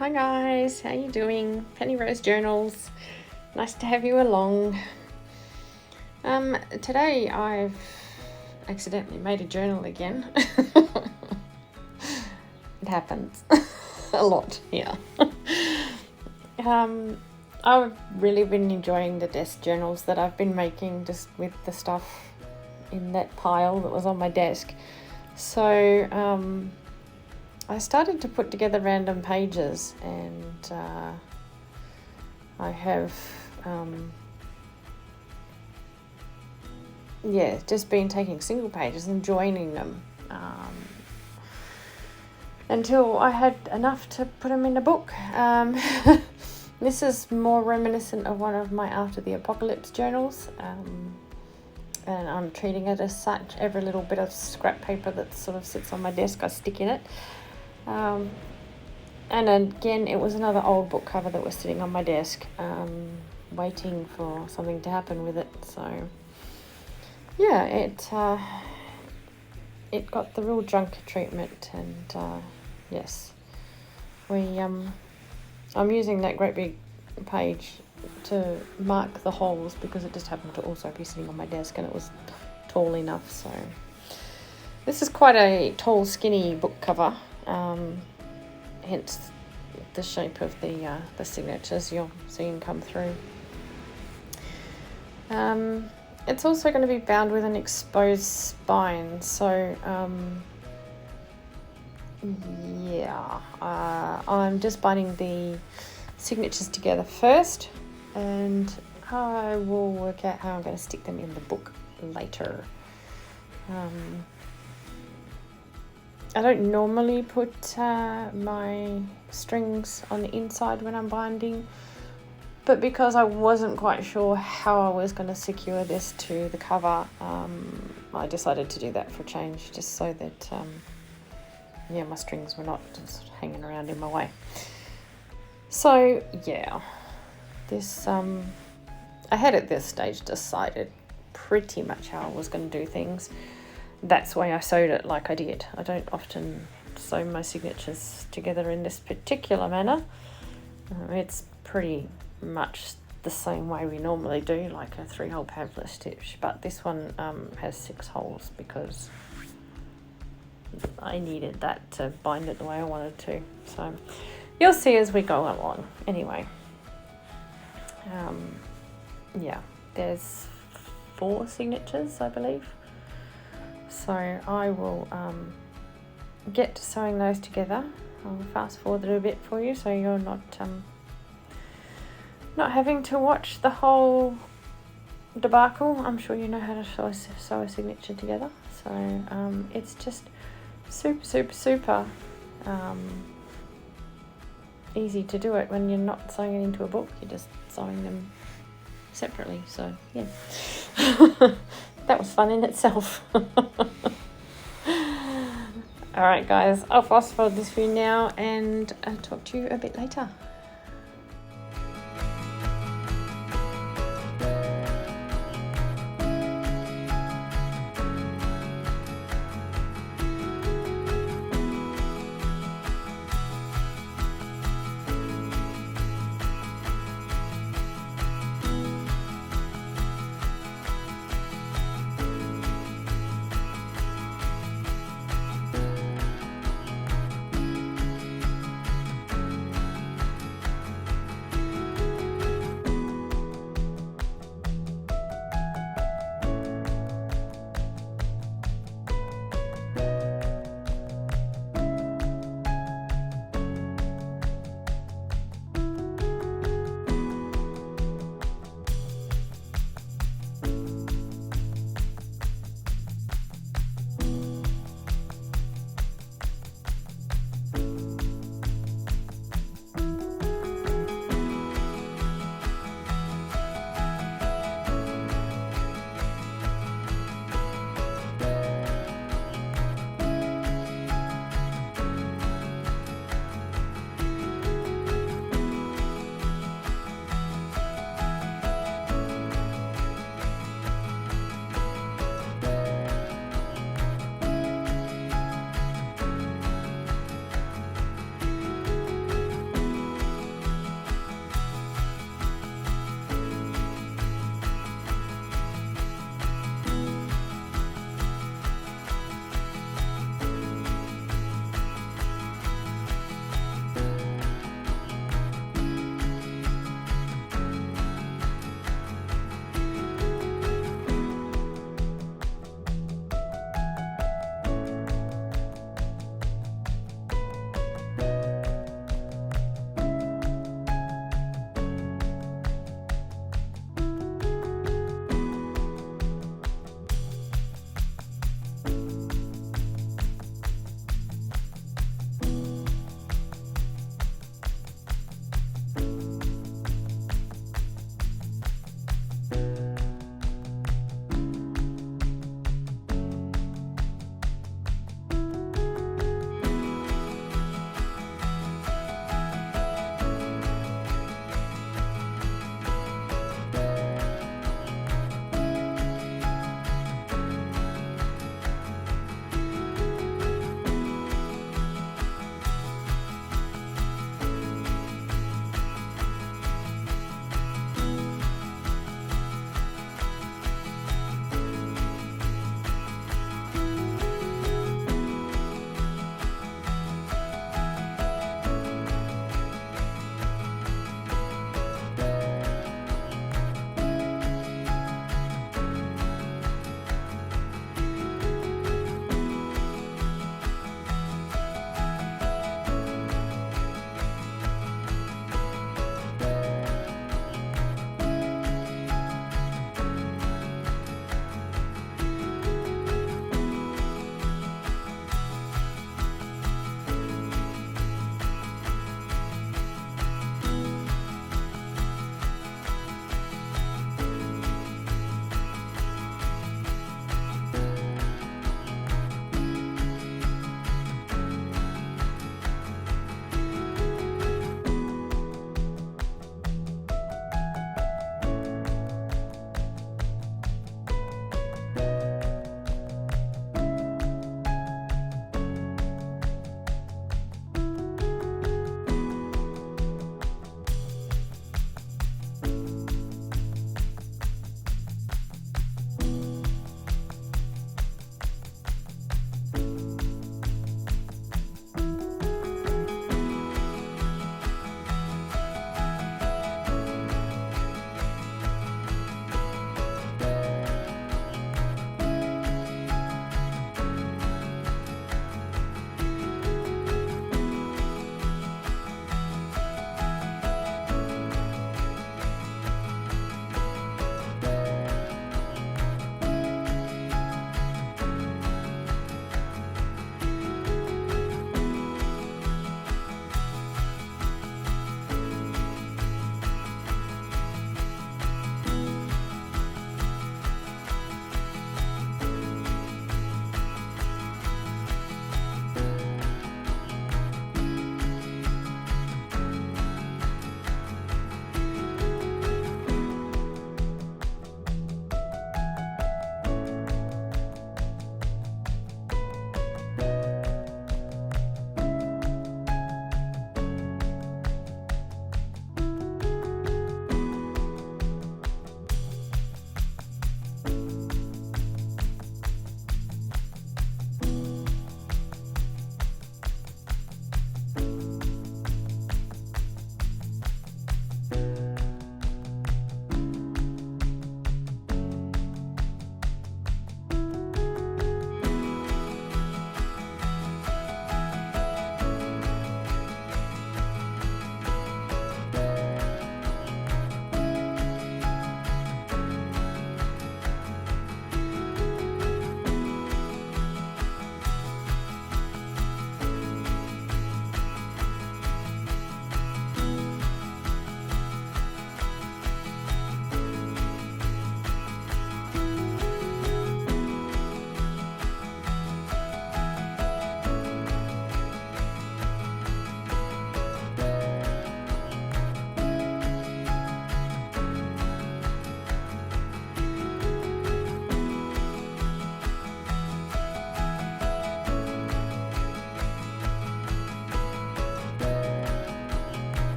Hi guys, how you doing? Penny Rose Journals. Nice to have you along. Today I've accidentally made a journal again. It happens a lot here. I've really been enjoying the desk journals that I've been making, just with the stuff in that pile that was on my desk. So I started to put together random pages, and I have just been taking single pages and joining them until I had enough to put them in a book. This is more reminiscent of one of my After the Apocalypse journals, and I'm treating it as such. Every little bit of scrap paper that sort of sits on my desk, I stick in it. And again, it was another old book cover that was sitting on my desk, waiting for something to happen with it. So yeah, it got the real junk treatment, and yes, I'm using that great big page to mark the holes because it just happened to also be sitting on my desk and it was tall enough. So this is quite a tall, skinny book cover, hence the shape of the signatures you're seeing come through. It's also going to be bound with an exposed spine, so I'm just binding the signatures together first, and I will work out how I'm going to stick them in the book later. I don't normally put my strings on the inside when I'm binding, but because I wasn't quite sure how I was going to secure this to the cover, I decided to do that for a change, just so that my strings were not just hanging around in my way. So yeah, this I had at this stage decided pretty much how I was going to do things. That's why I sewed it like I did. I don't often sew my signatures together in this particular manner. It's pretty much the same way we normally do, like a 3-hole pamphlet stitch, but this one has 6 holes because I needed that to bind it the way I wanted to. So you'll see as we go along. Anyway, there's 4 signatures, I believe. So I will get to sewing those together. I'll fast forward a little bit for you so you're not having to watch the whole debacle. I'm sure you know how to sew a signature together. So it's just super easy to do it when you're not sewing it into a book. You're just sewing them separately. So yeah. That was fun in itself. Alright guys, I'll fast forward this for you now and I'll talk to you a bit later.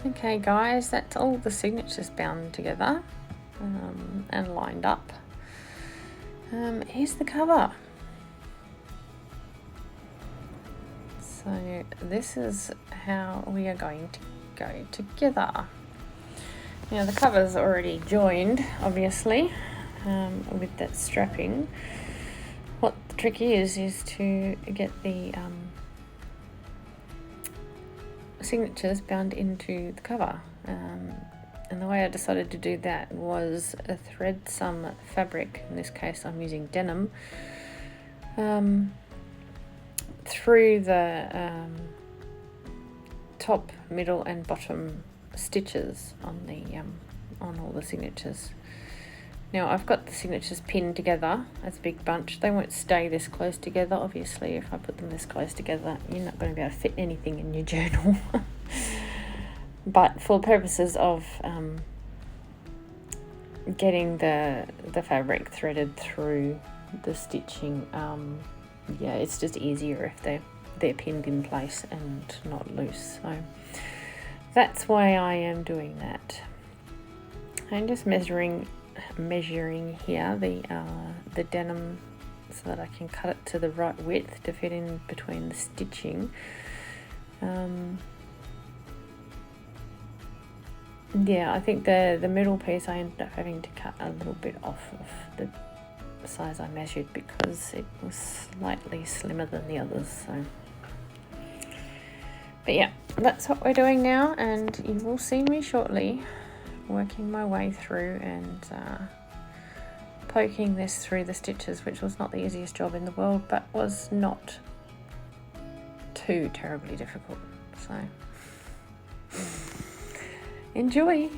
Okay guys, that's all the signatures bound together and lined up. Here's the cover. So this is how we are going to go together. Now the cover's already joined, obviously, with that strapping. What the trick is to get the signatures bound into the cover. And the way I decided to do that was thread some fabric, in this case I'm using denim, through the top, middle and bottom stitches on the on all the signatures. Now I've got the signatures pinned together as a big bunch. They won't stay this close together. Obviously, if I put them this close together, you're not going to be able to fit anything in your journal. But for purposes of getting the fabric threaded through the stitching, yeah, it's just easier if they're pinned in place and not loose. So that's why I am doing that. I'm just measuring here the denim so that I can cut it to the right width to fit in between the stitching. Yeah, I think the middle piece I ended up having to cut a little bit off of the size I measured because it was slightly slimmer than the others. So, but yeah, that's what we're doing now, and you will see me shortly working my way through and poking this through the stitches, which was not the easiest job in the world, but was not too terribly difficult. So enjoy.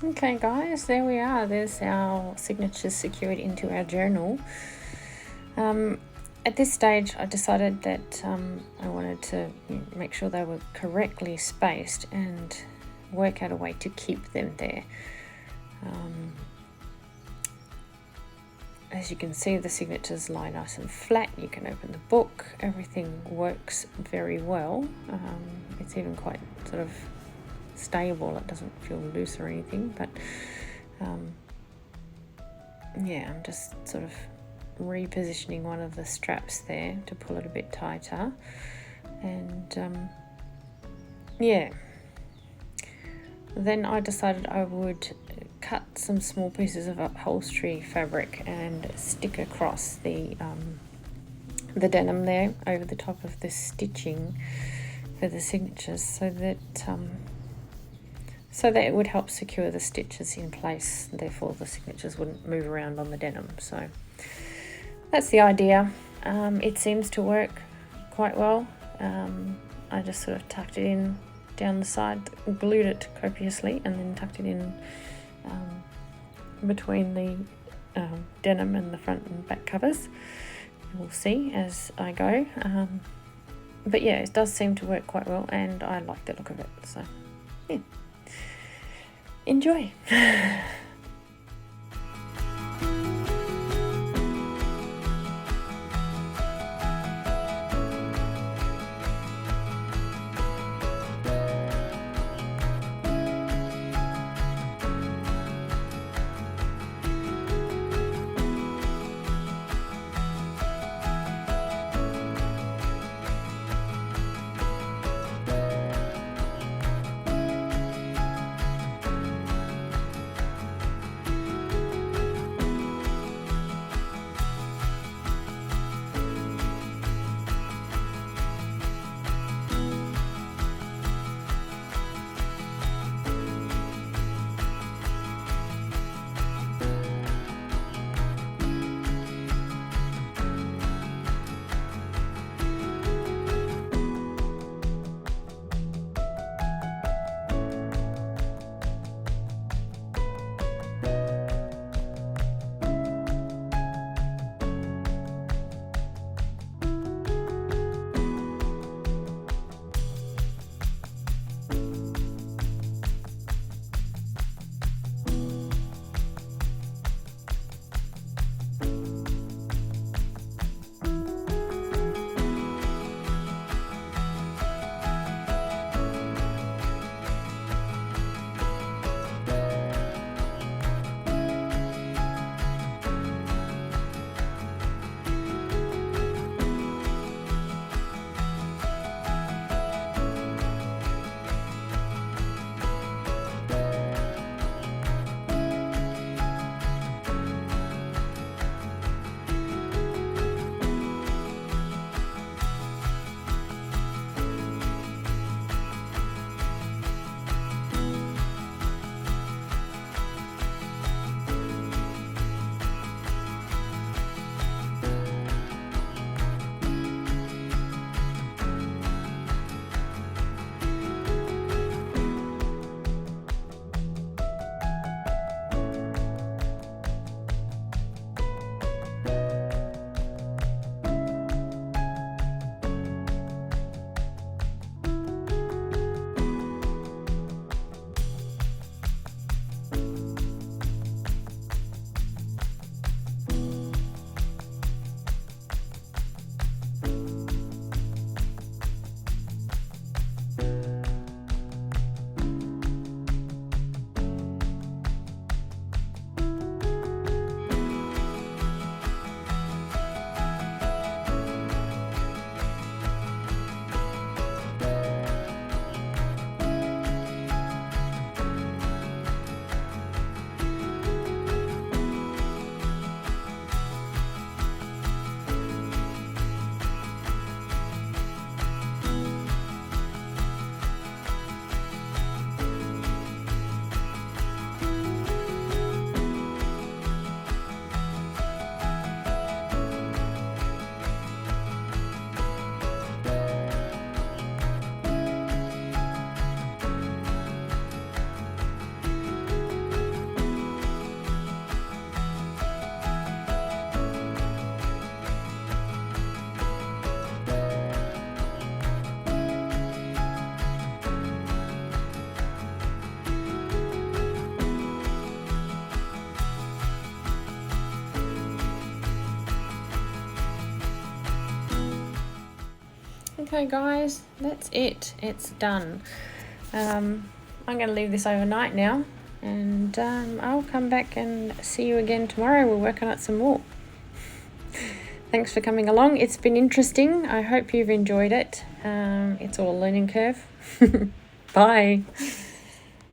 Okay, guys, there we are. There's our signatures secured into our journal. At this stage, I decided that I wanted to make sure they were correctly spaced and work out a way to keep them there. As you can see, the signatures lie nice and flat. You can open the book. Everything works very well. It's even quite sort of stable. It doesn't feel loose or anything, but yeah, I'm just sort of repositioning one of the straps there to pull it a bit tighter, and yeah, then I decided I would cut some small pieces of upholstery fabric and stick across the denim there over the top of the stitching for the signatures, so that it would help secure the stitches in place, therefore the signatures wouldn't move around on the denim. So that's the idea. It seems to work quite well. I just sort of tucked it in down the side, glued it copiously, and then tucked it in between the denim and the front and back covers. We'll see as I go. But yeah, it does seem to work quite well, and I like the look of it. So yeah, enjoy. Okay guys, that's it. It's done. I'm going to leave this overnight now, and I'll come back and see you again tomorrow. We're working on some more. Thanks for coming along. It's been interesting. I hope you've enjoyed it. It's all a learning curve. Bye.